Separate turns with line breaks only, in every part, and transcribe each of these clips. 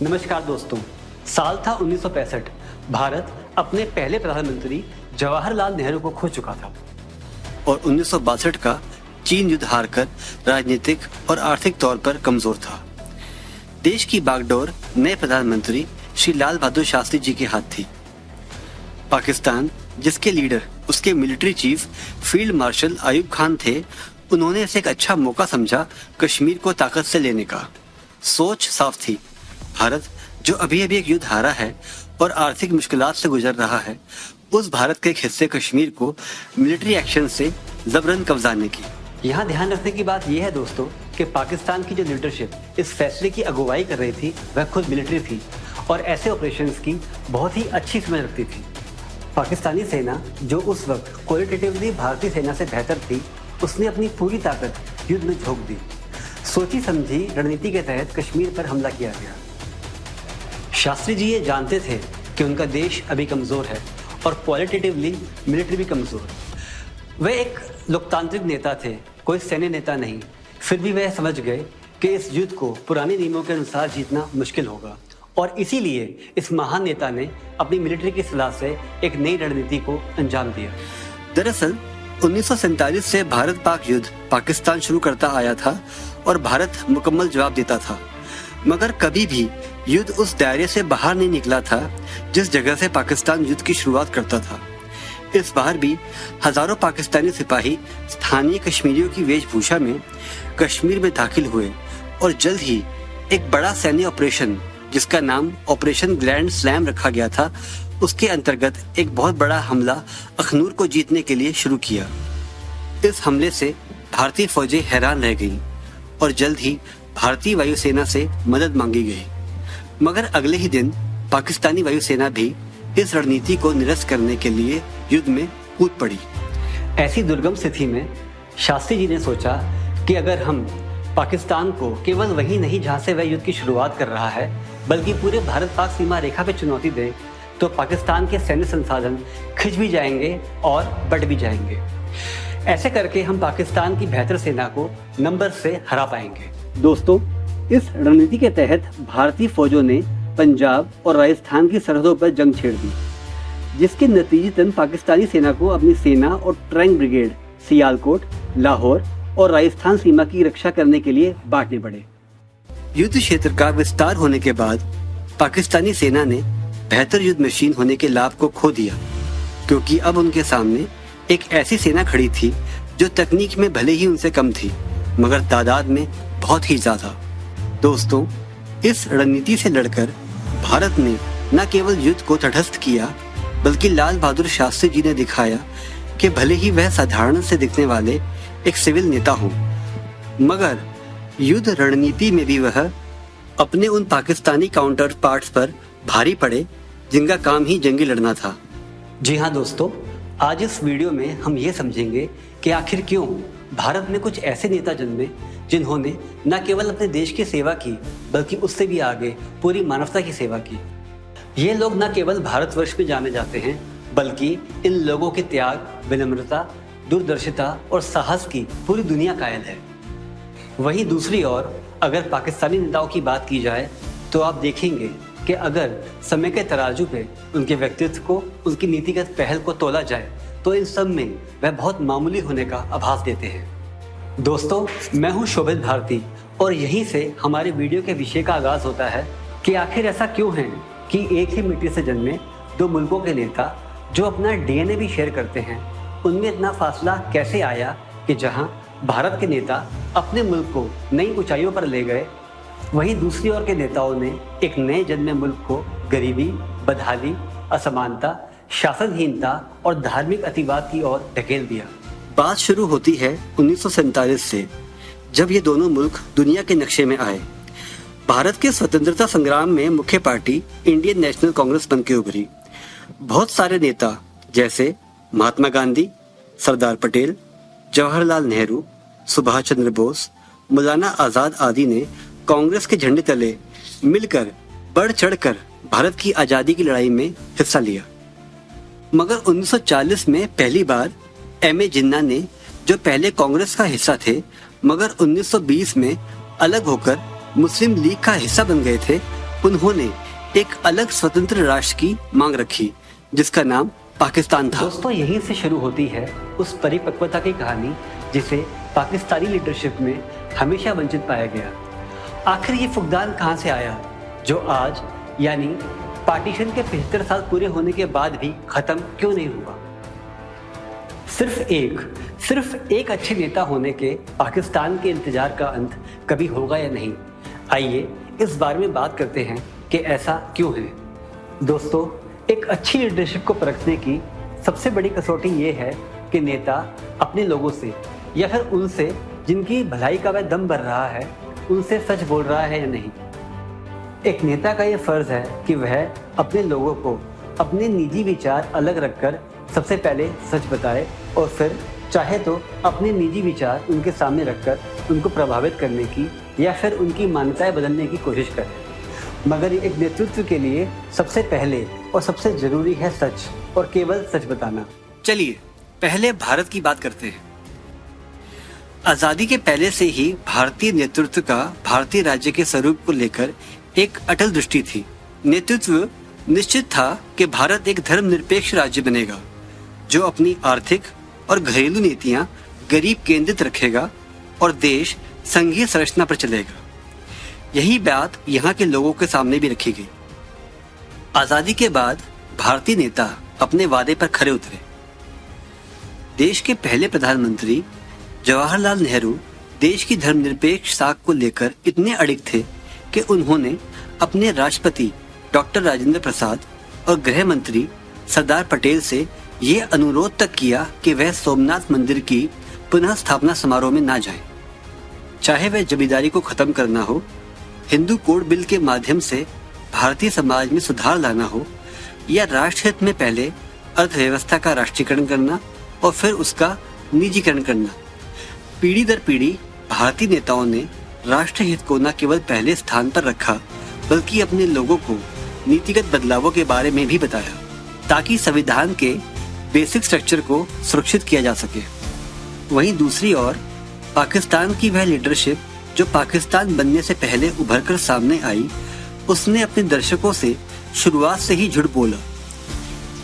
नमस्कार दोस्तों। साल था 1965। भारत अपने पहले प्रधानमंत्री जवाहरलाल नेहरू को खो चुका था
और 1962 का चीन युद्ध हारकर राजनीतिक और आर्थिक तौर पर कमजोर था। देश की बागडोर नए प्रधानमंत्री श्री लाल बहादुर शास्त्री जी के हाथ थी। पाकिस्तान, जिसके लीडर उसके military chief field marshal Ayub Khan थे, उन्होंने इसे एक अच्छा मौका समझा कश्मीर को ताकत से लेने का। सोच साफ थी, भारत जो अभी अभी एक युद्ध हारा है और आर्थिक मुश्किलात से गुजर रहा है, उस भारत के एक हिस्से कश्मीर को मिलिट्री एक्शन से जबरन कब्जाने की।
यहाँ ध्यान रखने की बात यह है दोस्तों कि पाकिस्तान की जो लीडरशिप इस फैसले की अगुवाई कर रही थी वह खुद मिलिट्री थी और ऐसे ऑपरेशंस की बहुत ही अच्छी समझ रखती थी। पाकिस्तानी सेना जो उस वक्त क्वालिटेटिवली भारतीय सेना से बेहतर थी, उसने अपनी पूरी ताकत युद्ध में झोंक दी। सोची समझी रणनीति के तहत कश्मीर पर हमला किया गया। शास्त्री जी ये जानते थे कि उनका देश अभी कमजोर है और क्वालिटेटिवली मिलिट्री भी कमजोर। वे एक लोकतांत्रिक नेता थे, कोई सैन्य नेता नहीं। फिर भी वह समझ गए कि इस युद्ध को पुराने नियमों के अनुसार जीतना मुश्किल होगा और इसीलिए इस महान नेता ने अपनी मिलिट्री की सलाह से एक नई रणनीति को अंजाम दिया।
दरअसल 1947 से भारत पाक युद्ध पाकिस्तान शुरू करता आया था और भारत मुकम्मल जवाब देता था, मगर कभी भी युद्ध उस दायरे से बाहर नहीं निकला था जिस जगह से पाकिस्तान युद्ध की शुरुआत करता था। इस बार भी हजारों पाकिस्तानी सिपाही स्थानीय कश्मीरियों की वेशभूषा में कश्मीर में दाखिल हुए और जल्द ही एक बड़ा सैन्य ऑपरेशन, जिसका नाम ऑपरेशन ग्रैंड स्लैम रखा गया था, उसके अंतर्गत एक बहुत बड़ा हमला अखनूर को जीतने के लिए शुरू किया। इस हमले से भारतीय फौजें हैरान रह गईं और जल्द ही भारतीय वायुसेना से मदद मांगी गई, मगर अगले ही दिन पाकिस्तानी वायुसेना भी इस रणनीति को निरस्त करने के लिए युद्ध में कूद पड़ी।
ऐसी दुर्गम स्थिति में शास्त्री जी ने सोचा कि अगर हम पाकिस्तान को केवल वही नहीं जहां से वह युद्ध की शुरुआत कर रहा है, बल्कि पूरे भारत पाक सीमा रेखा पे चुनौती दें, तो पाकिस्तान के सैन्य संसाधन खिंच भी जाएंगे और बढ़ भी जाएंगे। ऐसे करके हम पाकिस्तान की बेहतर सेना को नंबर से हरा पाएंगे। दोस्तों, इस रणनीति के तहत भारतीय फौजों ने पंजाब और राजस्थान की सरहदों पर जंग छेड़ दी, जिसके नतीजतन पाकिस्तानी सेना को अपनी सेना और ट्रैंक ब्रिगेड सियालकोट, लाहौर और राजस्थान सीमा की रक्षा करने के लिए बांटने पड़े।
युद्ध क्षेत्र का विस्तार होने के बाद पाकिस्तानी सेना ने बेहतर युद्ध मशीन होने के लाभ को खो दिया, क्योंकि अब उनके सामने एक ऐसी सेना खड़ी थी जो तकनीक में भले ही उनसे कम थी, मगर तादाद में बहुत ही ज्यादा। दोस्तों, इस रणनीति से लड़कर भारत ने न केवल युद्ध को तटस्थ किया, बल्कि लाल बहादुर शास्त्री जी ने दिखाया कि भले ही वह साधारण से दिखने वाले एक सिविल नेता हो, मगर युद्ध रणनीति में भी वह अपने उन पाकिस्तानी काउंटर पार्ट्स पर भारी पड़े जिनका काम ही जंगी लड़ना था।
जी हाँ दोस्तों, आज इस वीडियो में हम ये समझेंगे कि आखिर क्यों भारत में कुछ ऐसे नेता जन्मे जिन्होंने न केवल अपने देश की सेवा की, बल्कि उससे भी आगे पूरी मानवता की सेवा की। ये लोग न केवल भारतवर्ष में जाने जाते हैं, बल्कि इन लोगों के त्याग, विनम्रता, दूरदर्शिता और साहस की पूरी दुनिया कायल है। वहीं दूसरी ओर अगर पाकिस्तानी नेताओं की बात की जाए तो आप देखेंगे कि अगर समय के तराजू पे उनके व्यक्तित्व को, उनकी नीतिगत पहल को तोला जाए तो इन सब में वह बहुत मामूली होने का आभास देते हैं। दोस्तों, मैं हूं शोभित भारती और यहीं से हमारे वीडियो के विषय का आगाज होता है कि आखिर ऐसा क्यों है कि एक ही मिट्टी से जन्मे दो मुल्कों के नेता जो अपना डीएनए भी शेयर करते हैं, उनमें इतना फासला कैसे आया कि जहां भारत के नेता अपने मुल्क को नई ऊंचाइयों पर ले गए, वहीं दूसरी ओर के नेताओं ने एक नए जन्मे मुल्क को गरीबी, बदहाली, असमानता, शासनहीनता और धार्मिक अतिवाद की ओर ढकेल दिया।
बात शुरू होती है 1947 से, जब ये दोनों मुल्क दुनिया के नक्शे में आए। भारत के स्वतंत्रता संग्राम में मुख्य पार्टी इंडियन नेशनल कांग्रेस बन के उभरी। बहुत सारे नेता जैसे महात्मा गांधी, सरदार पटेल, जवाहरलाल नेहरू, सुभाष चंद्र बोस, मौलाना आजाद आदि ने कांग्रेस के झंडे तले मिलकर बढ़ चढ़कर भारत की आजादी की लड़ाई में हिस्सा लिया। मगर 1940 में पहली बार एम ए जिन्ना ने, जो पहले कांग्रेस का हिस्सा थे मगर 1920 में अलग होकर मुस्लिम लीग का हिस्सा बन गए थे, उन्होंने एक अलग स्वतंत्र राष्ट्र की मांग रखी जिसका नाम पाकिस्तान था।
दोस्तों, यहीं से शुरू होती है उस परिपक्वता की कहानी जिसे पाकिस्तानी लीडरशिप में हमेशा वंचित पाया गया। आखिर ये फुकदान कहां से आया जो आज यानी पार्टीशन के 75 साल पूरे होने के बाद भी खत्म क्यों नहीं हुआ? सिर्फ एक अच्छे नेता होने के पाकिस्तान के इंतजार का अंत कभी होगा या नहीं? आइए इस बारे में बात करते हैं कि ऐसा क्यों है। दोस्तों, एक अच्छी लीडरशिप को परखने की सबसे बड़ी कसौटी ये है कि नेता अपने लोगों से या फिर उनसे जिनकी भलाई का वह दम भर रहा है उनसे सच बोल रहा है या नहीं। एक नेता का यह फर्ज है कि वह अपने लोगों को अपने निजी विचार अलग रखकर सबसे पहले सच बताए और फिर चाहे तो अपने निजी विचार उनके सामने रखकर उनको प्रभावित करने की या फिर उनकी मान्यताएं बदलने की कोशिश करे। मगर एक नेतृत्व के लिए सबसे पहले और सबसे जरूरी है सच और केवल सच बताना।
चलिए पहले भारत की बात करते हैं। आजादी के पहले से ही भारतीय नेतृत्व का भारतीय राज्य के स्वरूप को लेकर एक अटल दृष्टि थी। नेतृत्व निश्चित था कि भारत एक धर्मनिरपेक्ष राज्य बनेगा जो अपनी आर्थिक और घरेलू नीतियां गरीब केंद्रित रखेगा और देश संघीय संरचना पर चलेगा। यही बात यहाँ के लोगों के सामने भी रखी गई। आजादी के बाद भारतीय नेता अपने वादे पर खरे उतरे। देश के पहले प्रधानमंत्री जवाहरलाल नेहरू देश की धर्मनिरपेक्ष साख को लेकर इतने अडिग थे कि उन्होंने अपने राष्ट्रपति डॉक्टर राजेंद्र प्रसाद और गृह मंत्री सरदार पटेल से ये अनुरोध तक किया कि वह सोमनाथ मंदिर की पुनः स्थापना समारोह में ना जाएं। चाहे वह जमींदारी को खत्म करना हो, हिंदू कोड बिल के माध्यम से भारतीय समाज में सुधार लाना हो या राष्ट्रहित में पहले अर्थव्यवस्था का राष्ट्रीयकरण करना और फिर उसका निजीकरण करना। पीढ़ी दर पीढ़ी भारतीय नेताओं ने राष्ट्रहित को न केवल पहले स्थान पर रखा बल्कि अपने लोगों को नीतिगत बदलावों के बारे में भी बताया ताकि संविधान के बेसिक स्ट्रक्चर को सुरक्षित किया जा सके। वहीं दूसरी ओर पाकिस्तान की वह लीडरशिप जो पाकिस्तान बनने से पहले उभरकर सामने आई, उसने अपने दर्शकों से शुरुआत से ही झूठ बोला।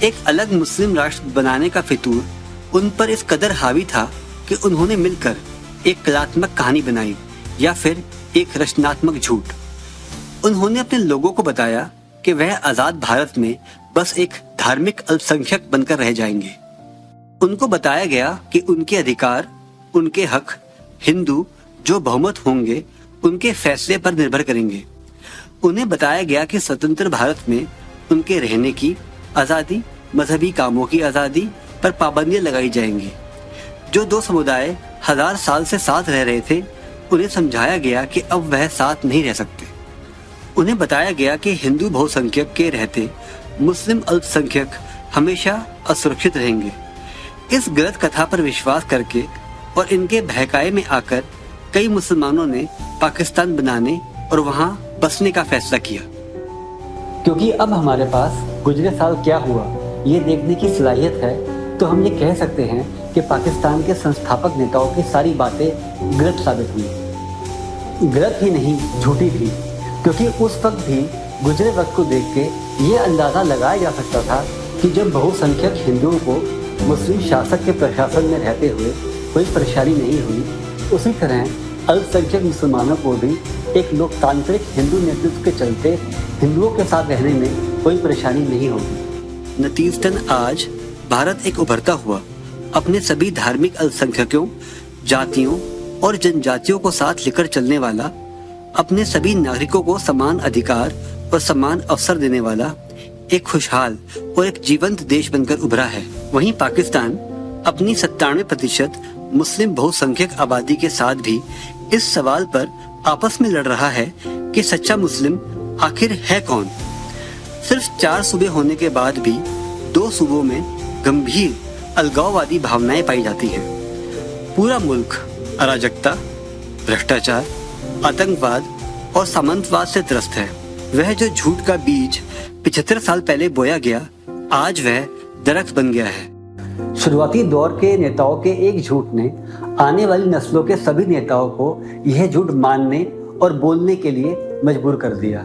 एक अलग मुस्लिम राष्ट्र बनाने का फितूर उन पर इस कदर हावी था कि उन्होंने मिलकर एक कलात्मक कहानी बनाई या फिर एक रचनात्मक झूठ। उन्होंने अपने लोगों को बताया कि वह आजाद भारत में बस एक धार्मिक अल्पसंख्यक बनकर रह जाएंगे। उनको बताया गया कि उनके अधिकार, उनके हक हिंदू जो बहुमत होंगे उनके फैसले पर निर्भर करेंगे। उन्हें बताया गया कि स्वतंत्र भारत में उनके रहने की आजादी, मजहबी कामों की आजादी पर पाबंदियां लगाई जाएंगी। जो दो समुदाय 1000 साल से साथ रह रहे थे, उन्हें समझाया गया कि अब वह साथ नहीं रह सकते। उन्हें बताया गया कि हिंदू बहुसंख्यक के रहते मुस्लिम अल्पसंख्यक हमेशा असुरक्षित रहेंगे। इस गलत कथा पर विश्वास करके और इनके बहकाए में आकर कई मुसलमानों ने पाकिस्तान बनाने और वहां बसने का फैसला किया।
क्योंकि अब हमारे पास गुजरे साल क्या हुआ ये देखने की सलाहियत है, तो हम ये कह सकते हैं कि पाकिस्तान के संस्थापक नेताओं की सारी बातें गलत साबित हुई। गलत ही नहीं, झूठी भी, क्योंकि उस वक्त भी गुजरे वक्त को देख के ये अंदाजा लगाया जा सकता था कि जब बहुसंख्यक हिंदुओं को मुस्लिम शासक के प्रशासन में रहते हुए कोई परेशानी नहीं हुई, उसी तरह अल्पसंख्यक मुसलमानों को भी एक लोकतांत्रिक हिंदू नेतृत्व के चलते हिंदुओं के साथ रहने में कोई परेशानी नहीं होगी।
नतीजतन आज भारत एक उभरता हुआ, अपने सभी धार्मिक अल्पसंख्यकों, जातियों और जनजातियों को साथ लेकर चलने वाला, अपने सभी नागरिकों को समान अधिकार और समान अवसर देने वाला एक खुशहाल और एक जीवंत देश बनकर उभरा है। वहीं पाकिस्तान अपनी 97% मुस्लिम बहुसंख्यक आबादी के साथ भी इस सवाल पर आपस में लड़ रहा है कि सच्चा मुस्लिम आखिर है कौन। सिर्फ 4 सूबे होने के बाद भी 2 सूबों में गंभीर अलगाववादी भावनाएं पाई जाती हैं। पूरा मुल्क अराजकता, भ्रष्टाचार, आतंकवाद और सामंतवाद से त्रस्त है। वह जो झूठ का बीज 75 साल पहले बोया गया, आज वह दरख्त बन गया है।
शुरुआती दौर के नेताओं के एक झूठ ने आने वाली नस्लों के सभी नेताओं को यह झूठ मानने और बोलने के लिए मजबूर कर दिया,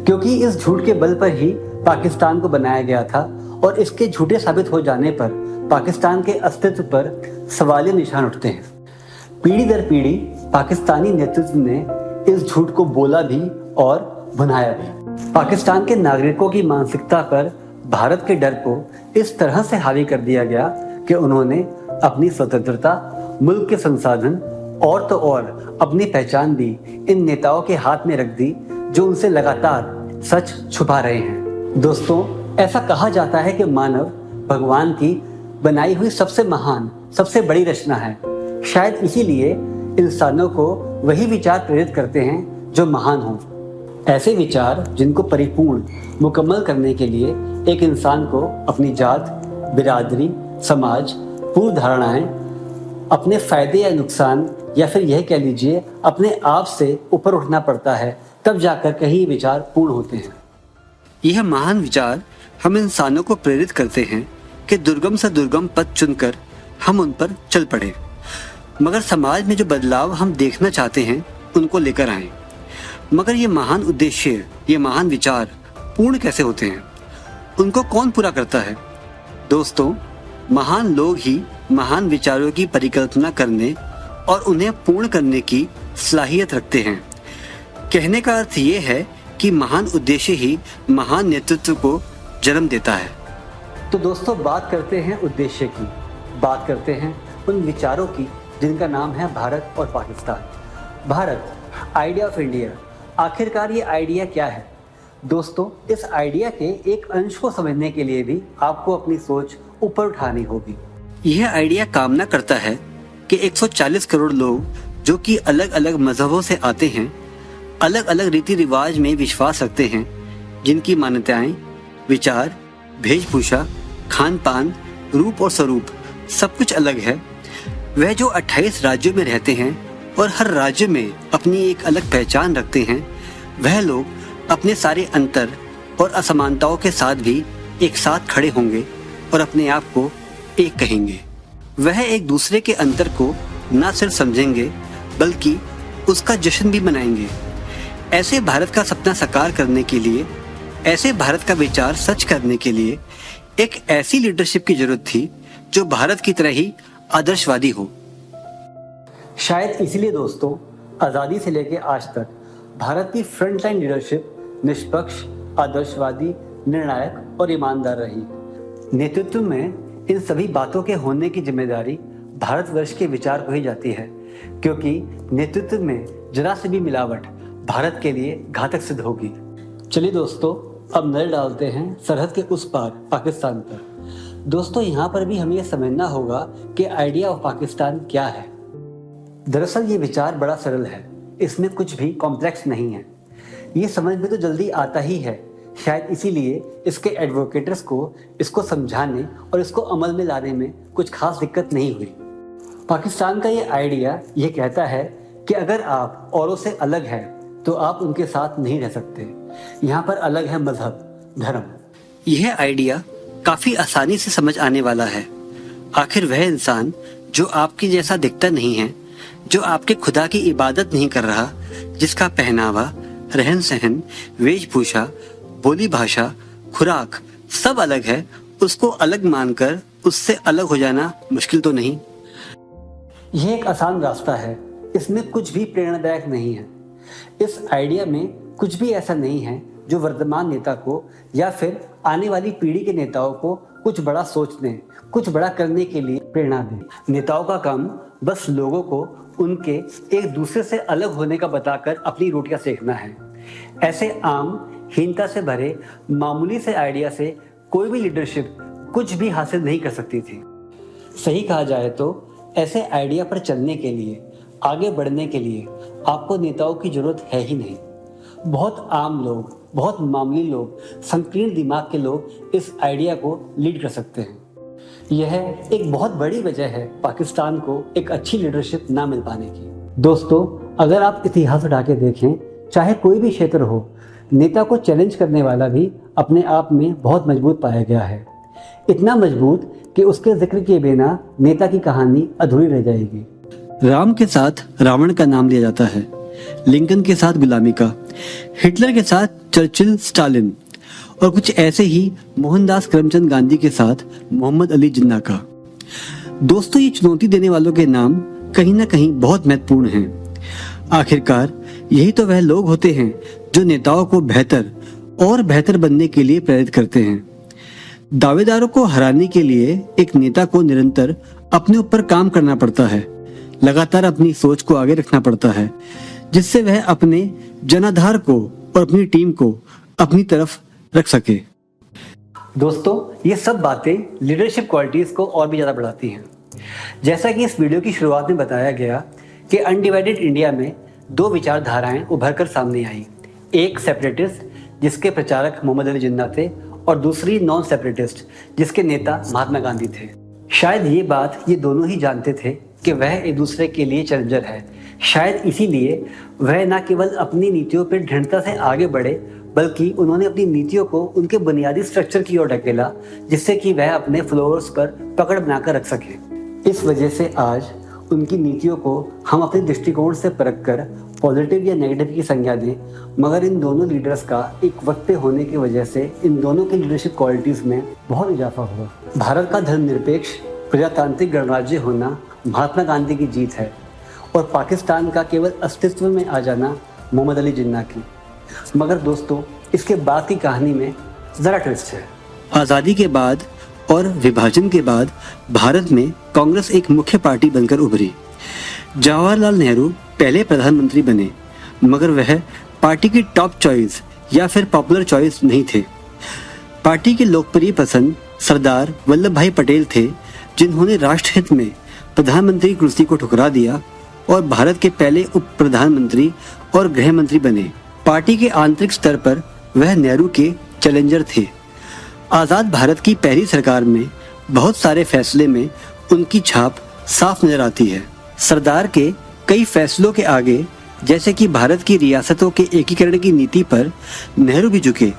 क्योंकि इस झूठ के बल पर ही पाकिस्तान को बनाया गया था और इसके झूठे साबित हो जाने पर पाकिस्तान के अस्तित्व पर सवालिया निशान उठते हैं। पीढ़ी दर पीढ़ी पाकिस्तानी नेतृत्व ने इस झूठ को बोला भी और भुनाया भी। पाकिस्तान के नागरिकों की मानसिकता पर भारत के डर को इस तरह से हावी कर दिया गया कि उन्होंने अपनी स्वतंत्रता, मुल्क के संसाधन और तो और अपनी पहचान भी इन नेताओं के हाथ में रख दी जो उनसे लगातार सच छुपा रहे हैं। दोस्तों, ऐसा कहा जाता है कि मानव भगवान की बनाई हुई सबसे महान, सबसे बड़ी रचना है। शायद इसीलिए इंसानों को वही विचार प्रेरित करते हैं जो महान हों। ऐसे विचार जिनको परिपूर्ण, मुकम्मल करने के लिए एक इंसान को अपनी जात, बिरादरी, समाज, पूर्व धारणाएं, अपने फायदे या नुकसान या फिर यह कह लीजिए अपने आप से ऊपर उठना पड़ता है, तब जाकर कहीं विचार पूर्ण होते हैं।
यह महान विचार हम इंसानों को प्रेरित करते हैं कि दुर्गम से दुर्गम पथ चुनकर हम उन पर चल पड़े, मगर समाज में जो बदलाव हम देखना चाहते हैं उनको लेकर आएं। मगर ये महान उद्देश्य, ये महान विचार पूर्ण कैसे होते हैं? उनको कौन पूरा करता है? दोस्तों, महान लोग ही महान विचारों की परिकल्पना करने और उन्हें पूर्ण करने की सलाहियत रखते हैं। कहने का अर्थ ये है कि महान उद्देश्य ही महान नेतृत्व को जन्म देता है।
तो दोस्तों, बात करते हैं उद्देश्य की, बात करते हैं उन विचारों की जिनका नाम है भारत और Pakistan. Bharat, idea of India. आखिरकार ये आइडिया क्या है? दोस्तों, इस आइडिया के एक अंश को समझने के लिए भी आपको अपनी सोच ऊपर उठानी होगी।
यह आइडिया कामना करता है कि 140 करोड़ लोग जो कि अलग अलग मजहबों से आते हैं, अलग अलग रीति रिवाज में विश्वास रखते हैं, जिनकी मान्यताएं, विचार, वेशभूषा, खान पान, रूप और स्वरूप सब कुछ अलग है, वह जो 28 राज्यों में रहते हैं और हर राज्य में अपनी एक अलग पहचान रखते हैं, वह लोग अपने सारे अंतर और असमानताओं के साथ भी एक साथ खड़े होंगे और अपने आप को एक कहेंगे। वह एक दूसरे के अंतर को न सिर्फ समझेंगे बल्कि उसका जश्न भी मनाएंगे। ऐसे भारत का सपना साकार करने के लिए, ऐसे भारत का विचार सच करने के लिए एक ऐसी लीडरशिप की जरूरत थी जो भारत की तरह ही आदर्शवादी हो।
शायद इसलिए दोस्तों, आज़ादी से लेकर आज तक भारत की फ्रंटलाइन लीडरशिप निष्पक्ष, आदर्शवादी, निर्णायक और ईमानदार रही। नेतृत्व में इन सभी बातों के होने की जिम्मेदारी भारतवर्ष के विचार को ही जाती है, क्योंकि नेतृत्व में जरा से भी मिलावट भारत के लिए घातक सिद्ध होगी। चलिए दोस्तों, अब नजर डालते हैं सरहद के उस पार पाकिस्तान पर। दोस्तों, यहाँ पर भी हमें यह समझना होगा कि आइडिया ऑफ पाकिस्तान क्या है। दरअसल ये विचार बड़ा सरल है, इसमें कुछ भी कॉम्प्लेक्स नहीं है। ये समझ में तो जल्दी आता ही है, शायद इसीलिए इसके एडवोकेटर्स को इसको समझाने और इसको अमल में लाने में कुछ खास दिक्कत नहीं हुई। पाकिस्तान का ये आइडिया ये कहता है कि अगर आप औरों से अलग हैं तो आप उनके साथ नहीं रह सकते। यहाँ पर अलग है मजहब, धर्म।
यह आइडिया काफी आसानी से समझ आने वाला है। आखिर वह इंसान जो आपके जैसा दिखता नहीं है, जो आपके खुदा की इबादत नहीं कर रहा, जिसका पहनावा, रहन सहन, वेशभूषा, बोली भाषा, खुराक सब अलग है, उसको अलग मानकर उससे अलग हो जाना मुश्किल तो नहीं।
यह एक आसान रास्ता है, इसमें कुछ भी प्रेरणादायक नहीं है। इस आइडिया में कुछ भी ऐसा नहीं है जो वर्तमान नेता को या फिर आने वाली पीढ़ी के नेताओं को कुछ बड़ा सोचने, कुछ बड़ा करने के लिए प्रेरणा दे। नेताओं का काम बस लोगों को उनके एक दूसरे से अलग होने का बताकर अपनी रोटियां सेकना है। ऐसे आम, हीनता से भरे मामूली से आइडिया से कोई भी लीडरशिप कुछ भी हासिल नहीं कर सकती थी। सही कहा जाए तो ऐसे आइडिया पर चलने के लिए, आगे बढ़ने के लिए आपको नेताओं की जरूरत है ही नहीं। बहुत आम लोग, बहुत मामूली लोग, संकीर्ण दिमाग के लोग इस आइडिया को लीड कर सकते हैं। यह एक बहुत बड़ी वजह है पाकिस्तान को एक अच्छी लीडरशिप ना मिल पाने की। दोस्तों, अगर आप इतिहास उठा के देखें, चाहे कोई भी क्षेत्र हो, नेता को चैलेंज करने वाला भी अपने आप में बहुत मजबूत पाया गया है। इतना मजबूत कि उसके जिक्र किए बिना नेता की कहानी अधूरी रह जाएगी।
राम के साथ रावण का नाम लिया जाता है, लिंकन के साथ गुलामी का, हिटलर के साथ चर्चिल, स्टालिन और कुछ ऐसे ही मोहनदास करमचंद गांधी के साथ मोहम्मद अली जिन्ना का। दोस्तों, ये चुनौती देने वालों के नाम कहीं ना कहीं बहुत महत्वपूर्ण हैं। आखिरकार यही तो वह लोग होते हैं जो नेताओं को बेहतर और बेहतर बनने के लिए प्रेरित करते हैं। दावेदारों को हराने के लिए एक नेता को निरंतर अपने ऊपर काम करना पड़ता है, लगातार अपनी सोच को आगे रखना पड़ता है, जिससे वह अपने जनाधार को और अपनी टीम को अपनी तरफ रख सके।
दोस्तों, ये सब बातें लीडरशिप क्वालिटीज को और भी ज़्यादा बढ़ाती हैं। जैसा कि इस वीडियो की शुरुआत में बताया गया कि अनडिवाइडेड इंडिया में दो विचारधाराएं उभर कर सामने आई। एक सेपरेटिस्ट, जिसके प्रचारक मोहम्मद अली जिन्ना थे, और दूसरी नॉन सेपरेटिस्ट, जिसके नेता महात्मा गांधी थे। शायद ये बात ये दोनों ही जानते थे कि वह एक दूसरे के लिए चैलेंजर है। शायद इसीलिए वह न केवल अपनी नीतियों पर दृढ़ता से आगे बढ़े, बल्कि उन्होंने अपनी नीतियों को उनके बुनियादी स्ट्रक्चर की ओर ढकेला, जिससे कि वह अपने फॉलोअर्स पर पकड़ बनाकर रख सके। इस वजह से आज उनकी नीतियों को हम अपने दृष्टिकोण से परख कर पॉजिटिव या नेगेटिव की संज्ञा दें, मगर इन दोनों लीडर्स का एक वक्त पे होने की वजह से इन दोनों की लीडरशिप क्वालिटीज में बहुत इजाफा हुआ। भारत का धर्मनिरपेक्ष प्रजातांत्रिक गणराज्य होना महात्मा गांधी की जीत है और पाकिस्तान का केवल अस्तित्व में आ जाना मोहम्मद अली जिन्ना की। मगर दोस्तों, इसके बाद की कहानी में जरा ट्विस्ट है।
आज़ादी के बाद और विभाजन के बाद भारत में कांग्रेस एक मुख्य पार्टी बनकर उभरी। जवाहरलाल नेहरू पहले प्रधानमंत्री बने, मगर वह पार्टी की टॉप चॉइस या फिर पॉपुलर चॉइस नहीं थे। पार्टी के लोकप्रिय पसंद सरदार वल्लभ भाई पटेल थे, जिन्होंने राष्ट्रहित में प्रधानमंत्री कुर्सी को ठुकरा दिया और भारत के पहले उप प्रधानमंत्री और गृह मंत्री बने। पार्टी के आंतरिक स्तर पर वह नेहरू के चैलेंजर थे। आज़ाद भारत की पहली सरकार में बहुत सारे फैसले में उनकी छाप साफ नजर आती है। सरदार के कई फैसलों के आगे, जैसे कि भारत की रियासतों के एकीकरण की नीति पर, नेहरू भी झुके,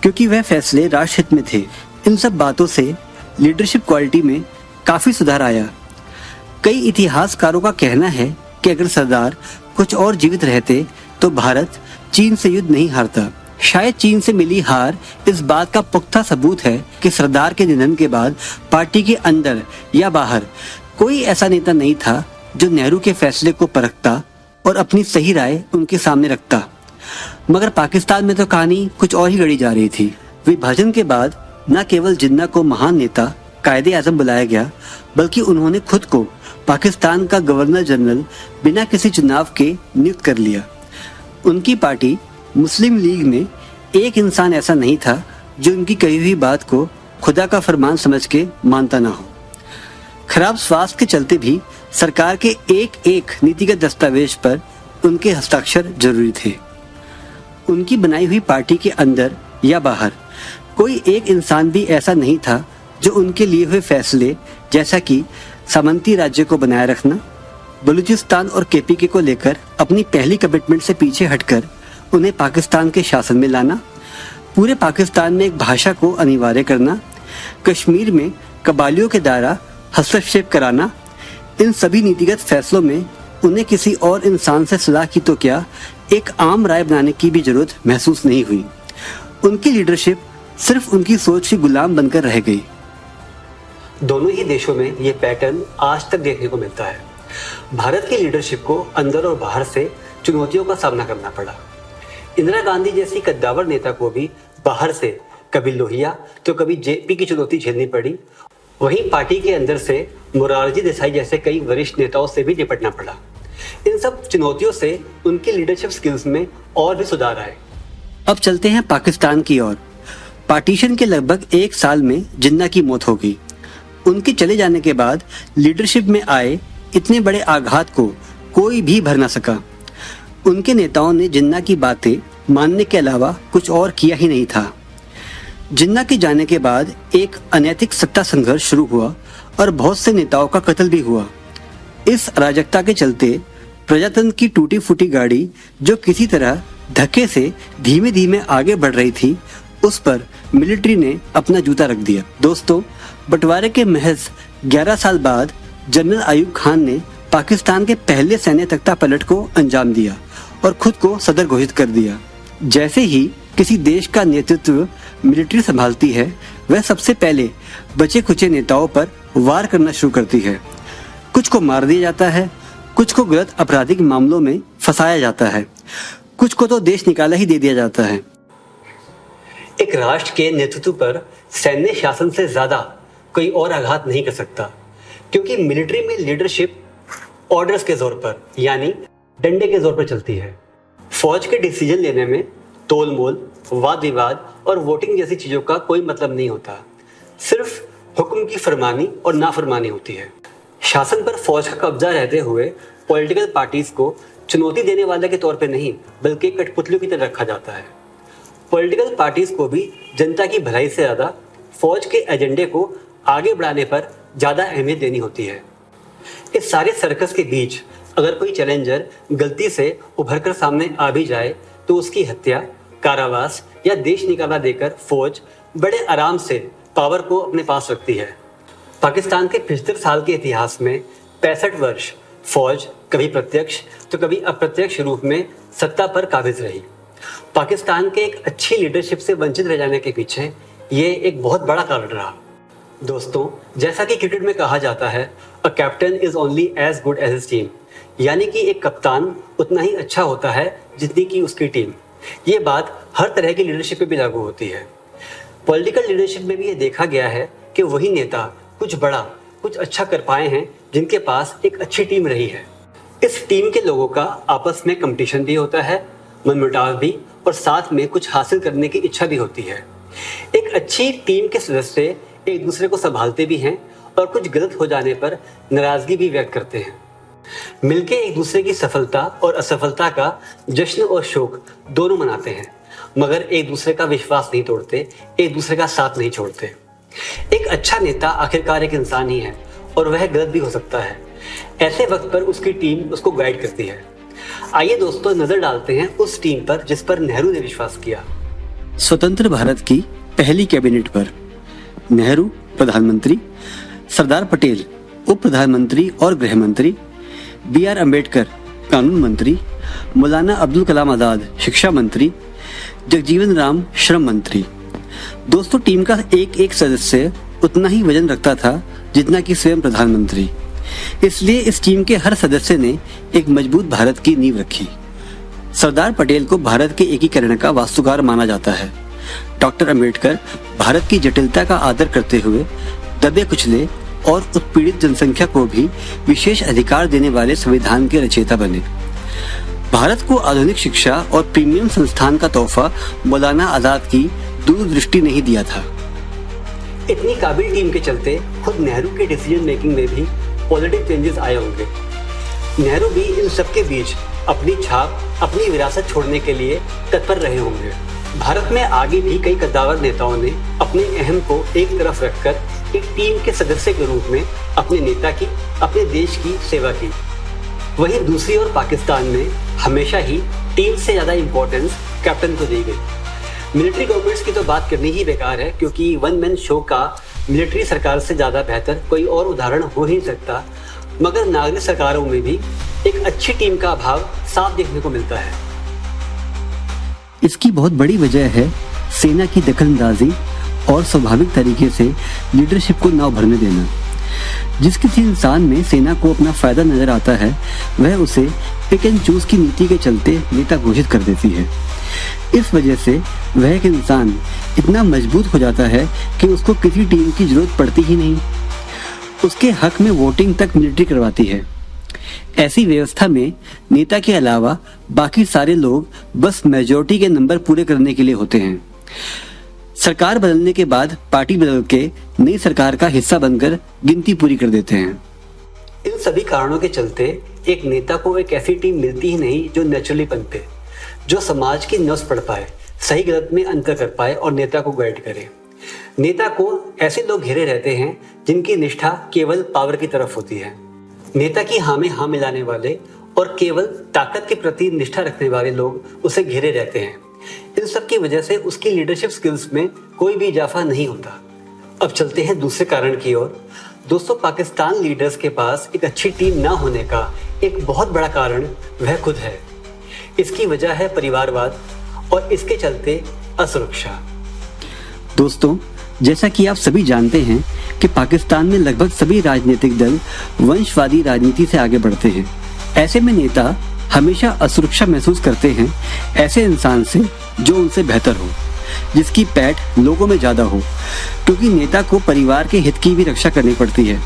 क्योंकि वह फैसले राष्ट्रहित में थे। इन सब बातों से लीडरशिप क्वालिटी में काफी सुधार आया। कई इतिहासकारों का कहना है कि अगर सरदार कुछ और जीवित रहते तो भारत चीन से युद्ध नहीं हारता। शायद चीन से मिली हार इस बात का पुख्ता सबूत है कि सरदार के निधन के बाद पार्टी के अंदर या बाहर कोई ऐसा नेता नहीं था जो नेहरू के फैसले को परखता और अपनी सही राय उनके सामने रखता। मगर पाकिस्तान में तो कहानी कुछ और ही गढ़ी जा रही थी। विभाजन के बाद न केवल जिन्ना को महान नेता कायदे आजम बुलाया गया, बल्कि उन्होंने खुद को पाकिस्तान का गवर्नर जनरल बिना किसी चुनाव के नियुक्त कर लिया। उनकी पार्टी मुस्लिम लीग में एक इंसान ऐसा नहीं था जो उनकी कही हुई बात को खुदा का फरमान समझ के मानता ना हो। खराब स्वास्थ्य के चलते भी सरकार के एक एक नीतिगत दस्तावेज पर उनके हस्ताक्षर जरूरी थे। उनकी बनाई हुई पार्टी के अंदर या बाहर कोई एक इंसान भी ऐसा नहीं था जो उनके लिए हुए फैसले, जैसा कि सामंती राज्य को बनाए रखना, बलूचिस्तान और केपीके को लेकर अपनी पहली कमिटमेंट से पीछे हटकर उन्हें पाकिस्तान के शासन में लाना, पूरे पाकिस्तान में एक भाषा को अनिवार्य करना, कश्मीर में कबालियों के द्वारा हस्तक्षेप कराना, इन सभी नीतिगत फैसलों में उन्हें किसी और इंसान से सलाह की तो क्या, एक आम राय बनाने की भी जरूरत महसूस नहीं हुई। उनकी लीडरशिप सिर्फ उनकी सोच की गुलाम बनकर रह गई।
दोनों ही देशों में ये पैटर्न आज तक देखने को मिलता है। भारत की लीडरशिप को अंदर और बाहर से चुनौतियों का सामना करना पड़ा। इंदिरा गांधी जैसी कद्दावर नेता को भी बाहर से कभी लोहिया तो कभी जेपी की चुनौती झेलनी पड़ी। वहीं पार्टी के अंदर से मोरारजी देसाई जैसे कई वरिष्ठ नेताओं से भी निपटना पड़ा। इन सब चुनौतियों से उनकी लीडरशिप स्किल्स में और भी सुधार आए।
अब चलते हैं पाकिस्तान की ओर। पार्टीशन के लगभग एक साल में जिन्ना की मौत हो गई। उनके चले जाने के बाद लीडरशिप में आए इतने बड़े आघात को कोई भी भर ना सका। उनके नेताओं ने जिन्ना की बातें मानने के अलावा कुछ और किया ही नहीं था। जिन्ना के जाने के बाद एक अनैतिक सत्ता संघर्ष शुरू हुआ और बहुत से नेताओं का कत्ल भी हुआ। इस अराजकता के चलते प्रजातंत्र की टूटी फूटी गाड़ी जो किसी तरह धक्के से धीमे धीमे आगे बढ़ रही थी, उस पर मिलिट्री ने अपना जूता रख दिया। दोस्तों, बंटवारे के महज 11 साल बाद जनरल अयूब खान ने पाकिस्तान के पहले सैन्य तख्ता पलट को अंजाम दिया और खुद को सदर घोषित कर दिया। जैसे ही किसी देश का नेतृत्व मिलिट्री संभालती है, वह सबसे पहले बचे खुचे नेताओं पर वार करना शुरू करती है। कुछ को मार दिया जाता है, कुछ को गलत आपराधिक मामलों में फंसाया जाता है, कुछ को तो देश निकाला ही दे दिया जाता है।
एक राष्ट्र के नेतृत्व पर सैन्य शासन से ज्यादा कोई और आघात नहीं कर सकता, क्योंकि मिलिट्री में लीडरशिप ऑर्डर्स के जोर पर यानी डंडे के जोर पर चलती है। फौज के डिसीजन लेने में तोल मोल, वाद विवाद और वोटिंग जैसी चीजों का कोई मतलब नहीं होता। सिर्फ हुक्म की फरमानी और नाफरमानी होती है। शासन पर फौज का कब्जा रहते हुए पॉलिटिकल पार्टीज को चुनौती देने वाले के तौर पे नहीं, बल्कि कठपुतलियों की तरह रखा जाता है। पॉलिटिकल पार्टीज को भी जनता की भलाई से ज्यादा फौज के एजेंडे को आगे बढ़ाने पर ज्यादा अहमियत देनी होती है। इस सारे सर्कस के बीच अगर कोई चैलेंजर गलती से उभर कर सामने आ भी जाए तो उसकी हत्या, कारावास या देश निकाला देकर फौज बड़े आराम से पावर को अपने पास रखती है। पाकिस्तान के 75 साल के इतिहास में 65 वर्ष फौज कभी प्रत्यक्ष तो कभी अप्रत्यक्ष रूप में सत्ता पर काबिज रही। पाकिस्तान के एक अच्छी लीडरशिप से वंचित रह जाने के पीछे ये एक बहुत बड़ा कारण रहा। दोस्तों, जैसा कि क्रिकेट में कहा जाता है, a captain is only as good as his team, यानी कि एक कप्तान उतना ही अच्छा होता है जितनी की उसकी टीम। ये बात हर तरह की लीडरशिप पे भी लागू होती है। पॉलिटिकल लीडरशिप में भी ये देखा गया है कि वही नेता कुछ बड़ा, कुछ अच्छा कर पाए हैं जिनके पास एक अच्छी टीम रही है। इस टीम के लोगों का आपस में कंपटीशन भी होता है, मनमुटाव भी, और साथ में कुछ हासिल करने की इच्छा भी होती है। एक अच्छी टीम के सदस्य एक दूसरे को संभालते भी हैं और कुछ गलत हो जाने पर नाराजगी भी व्यक्त करते हैं। मिलके एक दूसरे की सफलता और असफलता का जश्न और शोक दोनों मनाते हैं, मगर एक दूसरे का विश्वास नहीं तोड़ते, एक दूसरे का साथ नहीं छोड़ते। एक अच्छा नेता आखिरकार एक इंसान ही है और वह गलत भी हो सकता है। ऐसे वक्त पर उसकी टीम उसको गाइड करती है। आइए दोस्तों, नजर डालते हैं उस टीम पर जिस पर नेहरू ने विश्वास किया।
स्वतंत्र भारत की पहली कैबिनेट पर नेहरू प्रधानमंत्री, सरदार पटेल उप प्रधानमंत्री और गृह मंत्री, बी.आर. अम्बेडकर कानून मंत्री, मौलाना अब्दुल कलाम आजाद शिक्षा मंत्री, जगजीवन राम श्रम मंत्री। दोस्तों, टीम का एक एक सदस्य उतना ही वजन रखता था जितना कि स्वयं प्रधानमंत्री। इसलिए इस टीम के हर सदस्य ने एक मजबूत भारत की नींव रखी। सरदार पटेल को भारत के एकीकरण का वास्तुकार माना जाता है। डॉक्टर अम्बेडकर भारत की जटिलता का आदर करते हुए दबे कुचले और उत्पीड़ित जनसंख्या को भी विशेष अधिकार देने वाले संविधान के रचयिता बने। भारत को आधुनिक शिक्षा और प्रीमियम संस्थान का तोहफा मौलाना आजाद की दूरदृष्टि नहीं दिया था।
इतनी काबिल टीम के चलते खुद नेहरू के डिसीजन मेकिंग में भी पॉजिटिव चेंजेस आए होंगे। नेहरू भी इन सबके बीच अपनी छाप, अपनी विरासत छोड़ने के लिए तत्पर रहे होंगे। भारत में आगे भी कई कद्दावर नेताओं ने अपने अहम को एक तरफ रखकर एक टीम के सदस्य के रूप में अपने नेता की, अपने देश की सेवा की। वहीं दूसरी ओर पाकिस्तान में हमेशा ही टीम से ज्यादा इंपॉर्टेंस कैप्टन को दी गई। मिलिट्री गवर्नमेंट्स की तो बात करनी ही बेकार है, क्योंकि वन मैन शो का मिलिट्री सरकार से ज्यादा बेहतर कोई और उदाहरण हो ही नहीं सकता। मगर नागरिक सरकारों में भी एक अच्छी टीम का अभाव साफ देखने को मिलता है।
इसकी बहुत बड़ी वजह है सेना की दखलंदाजी और स्वाभाविक तरीके से लीडरशिप को नाव भरने देना। जिस किसी इंसान में सेना को अपना फायदा नजर आता है, वह उसे पिक एंड चूज की नीति के चलते नेता घोषित कर देती है। इस वजह से वह एक इंसान इतना मजबूत हो जाता है कि उसको किसी टीम की जरूरत पड़ती ही नहीं। उसके हक में वोटिंग तक मिलिट्री करवाती है। ऐसी व्यवस्था में नेता के अलावा बाकी सारे लोग बस मेजॉरिटी के नंबर पूरे करने के लिए होते हैं। सरकार बदलने के बाद पार्टी बदल के नई सरकार का हिस्सा बनकर गिनती पूरी कर देते हैं।
इन सभी कारणों के चलते एक नेता को एक ऐसी टीम मिलती ही नहीं जो नेचुरली पनपे, जो समाज की नब्ज पढ़ पाए, सही गलत में अंतर कर पाए और नेता को गाइड करे। नेता को ऐसे लोग घेरे रहते हैं जिनकी निष्ठा केवल पावर की तरफ होती है। नेता की हाँ में हाँ मिलाने वाले और केवल ताकत के प्रति निष्ठा रखने वाले लोग उसे घेरे रहते हैं। इन सब की वजह से उसकी लीडरशिप स्किल्स में कोई भी इजाफा नहीं होता। अब चलते हैं दूसरे कारण की ओर। दोस्तों, पाकिस्तान लीडर्स के पास एक अच्छी टीम ना होने का एक बहुत बड़ा कारण वह खुद है। इसकी वजह है परिवारवाद और इसके चलते असुरक्षा।
दोस्तों, जैसा कि आप सभी जानते हैं कि पाकिस्तान में लगभग सभी राजनीतिक दल वंशवादी राजनीति से आगे बढ़ते हैं। ऐसे में नेता हमेशा असुरक्षा महसूस करते हैं ऐसे इंसान से जो उनसे बेहतर हो, जिसकी पैठ लोगों में ज्यादा हो, क्योंकि नेता को परिवार के हित की भी रक्षा करनी पड़ती है।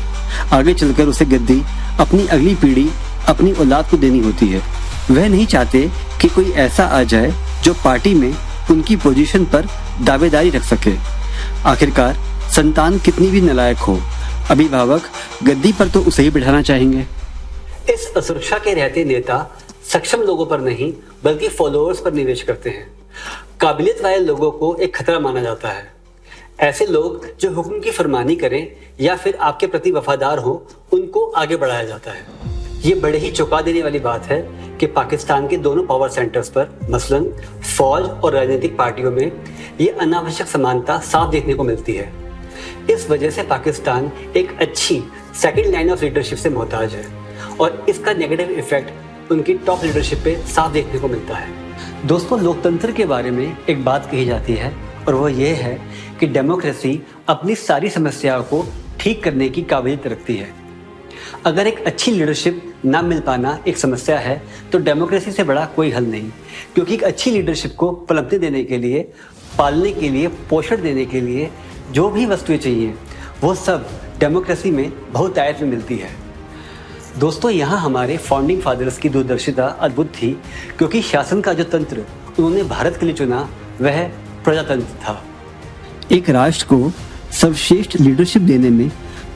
आगे चलकर उसे गद्दी अपनी अगली पीढ़ी, अपनी औलाद को देनी होती है। वह नहीं चाहते कि कोई ऐसा आ जाए जो पार्टी में उनकी पोजीशन पर दावेदारी रख सके। आखिरकार संतान कितनी भी नालायक हो, अभिभावक गद्दी पर तो उसे ही बिठाना चाहेंगे।
इस असुरक्षा के रहते नेता सक्षम लोगों पर नहीं बल्कि फॉलोअर्स पर निवेश करते हैं। काबिलियत वाले लोगों को एक खतरा माना जाता है। ऐसे लोग जो हुक्म की फरमानी करें या फिर आपके प्रति वफादार हो, उनको आगे बढ़ाया जाता है। ये बड़े ही चौंका देने वाली बात है कि पाकिस्तान के दोनों पावर सेंटर्स पर, मसलन फौज और राजनीतिक पार्टियों में, ये अनावश्यक समानता साफ देखने को मिलती है। इस वजह से पाकिस्तान एक अच्छी सेकंड लाइन ऑफ लीडरशिप से मोहताज है और इसका नेगेटिव इफेक्ट उनकी टॉप लीडरशिप पे साफ देखने को मिलता है। दोस्तों, लोकतंत्र के बारे में एक बात कही जाती है और वो ये है कि डेमोक्रेसी अपनी सारी समस्याओं को ठीक करने की काबिलियत रखती है। अगर एक अच्छी लीडरशिप ना मिल पाना एक समस्या है तो डेमोक्रेसी से बड़ा कोई हल नहीं, क्योंकि एक अच्छी लीडरशिप को पनपने देने के लिए, पालने के लिए, पोषण देने के लिए जो भी वस्तुएं चाहिए वो सब डेमोक्रेसी में बहुतायत में मिलती है। दोस्तों, यहाँ हमारे फाउंडिंग फादर्स की दूरदर्शिता अद्भुत थी, क्योंकि शासन का जो तंत्र उन्होंने भारत के लिए चुना वह प्रजातंत्र था।
एक राष्ट्र को सर्वश्रेष्ठ लीडरशिप देने में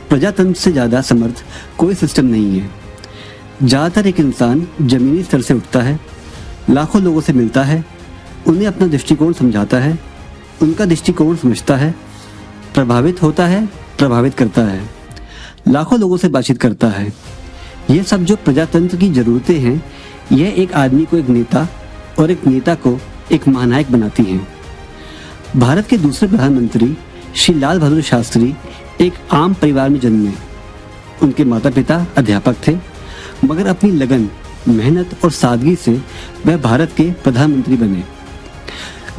प्रजातंत्र से ज्यादा समर्थ कोई सिस्टम नहीं है। ज्यादातर एक इंसान जमीनी स्तर से उठता है, लाखों लोगों से मिलता है, उन्हें अपना दृष्टिकोण समझाता है, उनका दृष्टिकोण समझता है, प्रभावित होता है, प्रभावित करता है, लाखों लोगों से बातचीत करता है। यह सब जो प्रजातंत्र की जरूरतें हैं, यह एक आदमी को एक नेता और एक नेता को एक महानायक बनाती हैं। भारत के दूसरे प्रधानमंत्री श्री लाल बहादुर शास्त्री एक आम परिवार में जन्मे। उनके माता पिता अध्यापक थे, मगर अपनी लगन, मेहनत और सादगी से वह भारत के प्रधानमंत्री बने।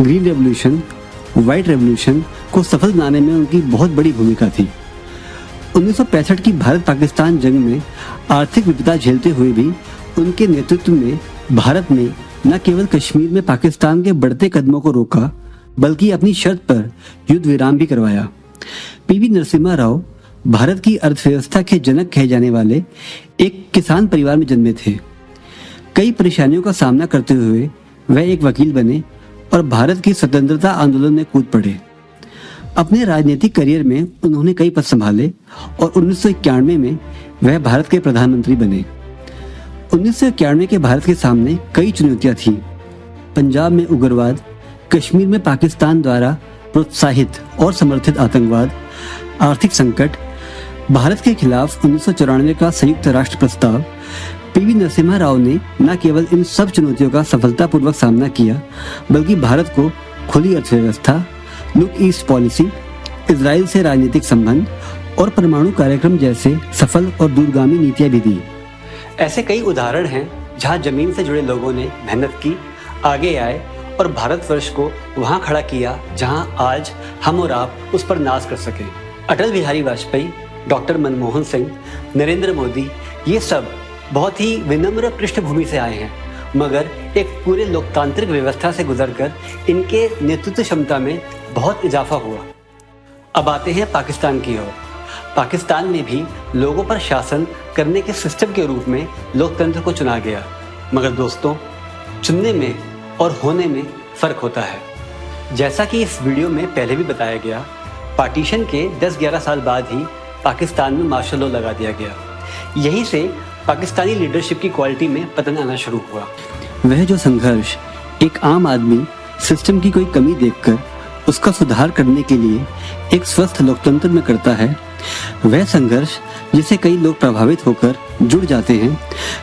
ग्रीन रेवोल्यूशन, व्हाइट रेवोल्यूशन को सफल बनाने में उनकी बहुत बड़ी भूमिका थी। 1965 की भारत पाकिस्तान जंग में आर्थिक विपदा झेलते हुए भी उनके नेतृत्व में भारत ने न केवल कश्मीर में पाकिस्तान के बढ़ते कदमों को रोका, बल्कि अपनी शर्त पर युद्ध विराम भी करवाया। पीवी नरसिम्हा राव भारत की अर्थव्यवस्था के जनक कहे जाने वाले एक किसान परिवार में जन्मे थे। कई परेशानियों का सामना करते हुए वह एक वकील बने और भारत की स्वतंत्रता आंदोलन में कूद पड़े। अपने राजनीतिक करियर में उन्होंने कई पद संभाले और 1991 में वह भारत के प्रधानमंत्री बने। 1991 के भारत के सामने कई चुनौतियां थीं। पंजाब में उग्रवाद, कश्मीर में पाकिस्तान द्वारा प्रोत्साहित और समर्थित आतंकवाद, आर्थिक संकट, भारत के खिलाफ 1994 का संयुक्त राष्ट्र प्रस्ताव। पीवी नरसिम्हा राव ने न केवल इन सब चुनौतियों का सफलतापूर्वक सामना किया, बल्कि भारत को खुली अर्थव्यवस्था, लुक ईस्ट पॉलिसी, इजराइल से राजनीतिक संबंध और परमाणु कार्यक्रम जैसे सफल और दूरगामी नीतियां भी दी।
ऐसे कई उदाहरण हैं जहां जमीन से जुड़े लोगों ने मेहनत की, आगे आए और भारतवर्ष को वहां खड़ा किया जहां आज हम और आप उस पर नाज कर सकें। अटल बिहारी वाजपेयी, डॉक्टर मनमोहन सिंह, नरेंद्र मोदी, ये सब बहुत ही विनम्र पृष्ठभूमि से आए हैं, मगर एक पूरे लोकतांत्रिक व्यवस्था से गुजरकर इनके नेतृत्व क्षमता में बहुत इजाफा हुआ। अब आते हैं पाकिस्तान की ओर। पाकिस्तान में भी लोगों पर शासन करने के सिस्टम के रूप में लोकतंत्र को चुना गया, मगर दोस्तों, चुनने में और होने में फर्क होता है। जैसा कि इस वीडियो में पहले भी बताया गया, पार्टीशन के 10-11 साल बाद ही पाकिस्तान में मार्शल लॉ लगा दिया गया। यहीं से पाकिस्तानी लीडरशिप की क्वालिटी में पतन आना शुरू हुआ।
वह जो संघर्ष एक आम आदमी सिस्टम की कोई कमी देखकर उसका सुधार करने के लिए एक स्वस्थ लोकतंत्र में करता है, वह संघर्ष जिसे कई लोग प्रभावित होकर जुड़ जाते हैं,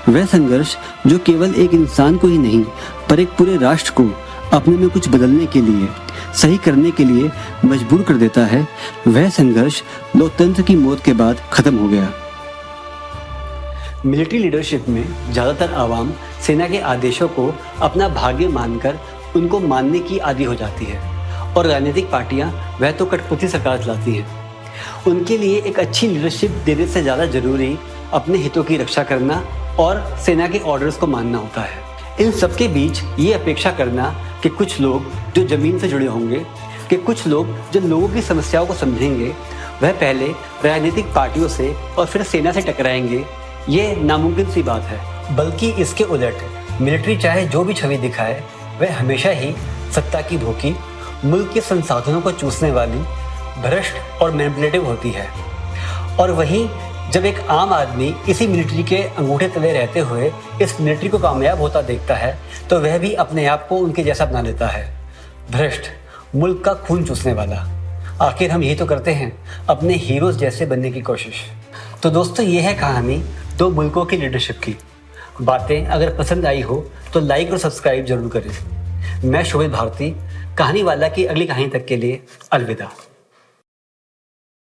वह संघर्ष जो केवल एक इंसान को ही नहीं पर एक पूरे राष्ट्र को अपने में कुछ बदलने के लिए, सही करने के लिए मजबूर कर देता है, वह संघर्ष लोकतंत्र की मौत के बाद खत्म हो गया।
मिलिट्री लीडरशिप में ज्यादातर आवाम सेना के आदेशों को अपना भाग्य मानकर उनको मानने की आदी हो जाती है और राजनीतिक पार्टियां वह तो कठपुतली सरकार चलाती हैं। उनके लिए एक अच्छी लीडरशिप देने से ज़्यादा जरूरी अपने हितों की रक्षा करना और सेना के ऑर्डर्स को मानना होता है। इन सबके बीच ये अपेक्षा करना कि कुछ लोग जो ज़मीन से जुड़े होंगे, कि कुछ लोग जो लोगों की समस्याओं को समझेंगे, वह पहले राजनीतिक पार्टियों से और फिर सेना से टकराएंगे, ये नामुमकिन सी बात है। बल्कि इसके उलट मिलिट्री चाहे जो भी छवि दिखाए, वह हमेशा ही सत्ता की भूखी, मुल्क के संसाधनों को चूसने वाली, भ्रष्ट और मैनिपुलेटिव होती है। और वहीं जब एक आम आदमी इसी मिलिट्री के अंगूठे तले रहते हुए इस मिलिट्री को कामयाब होता देखता है, तो वह भी अपने आप को उनके जैसा बना लेता है, भ्रष्ट, मुल्क का खून चूसने वाला। आखिर हम यही तो करते हैं, अपने हीरोज जैसे बनने की कोशिश। तो दोस्तों, ये है कहानी दो मुल्कों की लीडरशिप की। बातें अगर पसंद आई हो तो लाइक और सब्सक्राइब जरूर करें। मैं शोभित भारती, कहानी वाला की अगली कहानी तक के लिए अलविदा।